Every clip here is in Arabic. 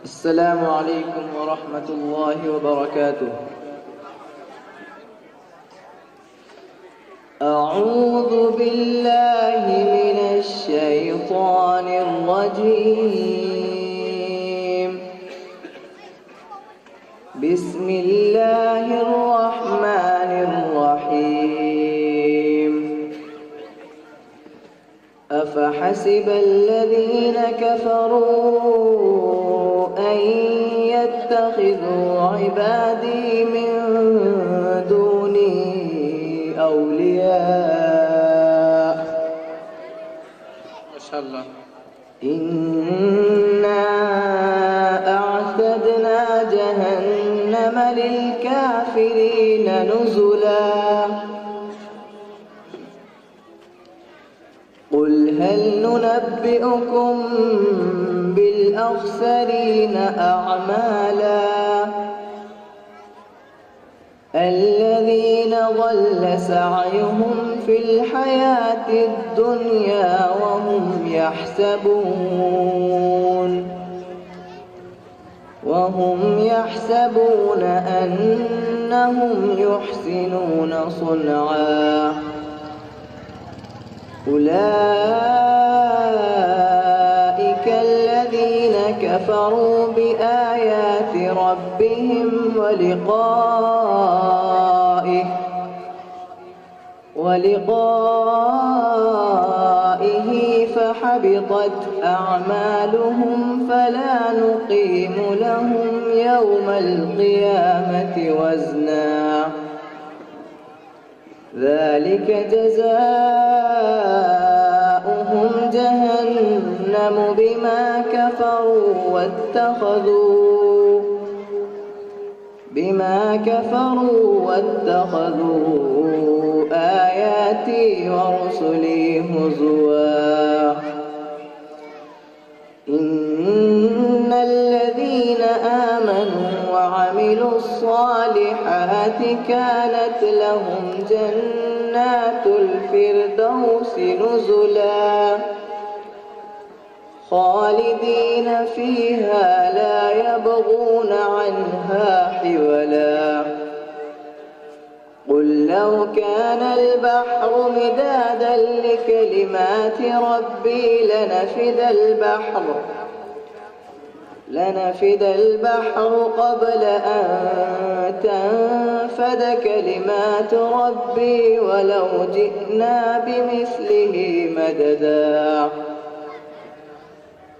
السلام عليكم ورحمة الله وبركاته. أعوذ بالله من الشيطان الرجيم. بسم الله الرحمن الرحيم. أفحسب الذين كفروا أن يتخذوا عبادي من دوني أولياء ما شاء الله. إنا أعتدنا جهنم للكافرين نزلا. قل هل ننبئكم بالأخسرين أعمالا الذين ضل سعيهم في الحياة الدنيا وهم يحسبون أنهم يحسنون صنعا. أولئك الذين كفروا بآيات ربهم ولقائه فحبطت أعمالهم فلا نقيم لهم يوم القيامة وزنا. ذلك جزاؤهم جهنم بما كفروا واتخذوا آياتي ورسلي هزوا. إن الذين آمنوا وعملوا الصالحات كانت لهم جنات الفردوس نزلا خالدين فيها لا يبغون عنها حولا. قل لو كان البحر مدادا لكلمات ربي لنفد البحر قبل أن تنفد كلمات ربي ولو جئنا بمثله مددا.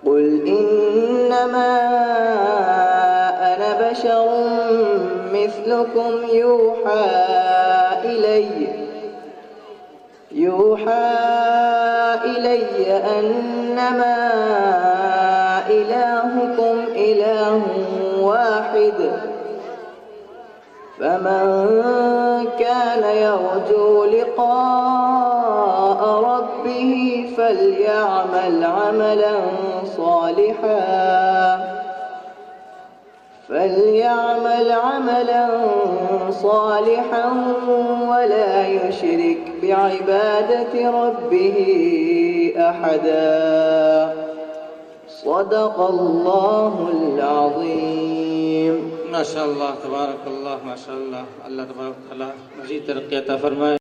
قل إنما أنا بشر مثلكم يوحى إلي أنما إلهكم إله واحد فمن كان يرجو لقاء ربه فليعمل عملا صالحا ولا يشرك بعبادة ربه أحدا. صدق الله العظيم. ما شاء الله تبارك الله ما شاء الله. अल्लाह तबारक तआला मज़ीद तरक्की अता फरमाए।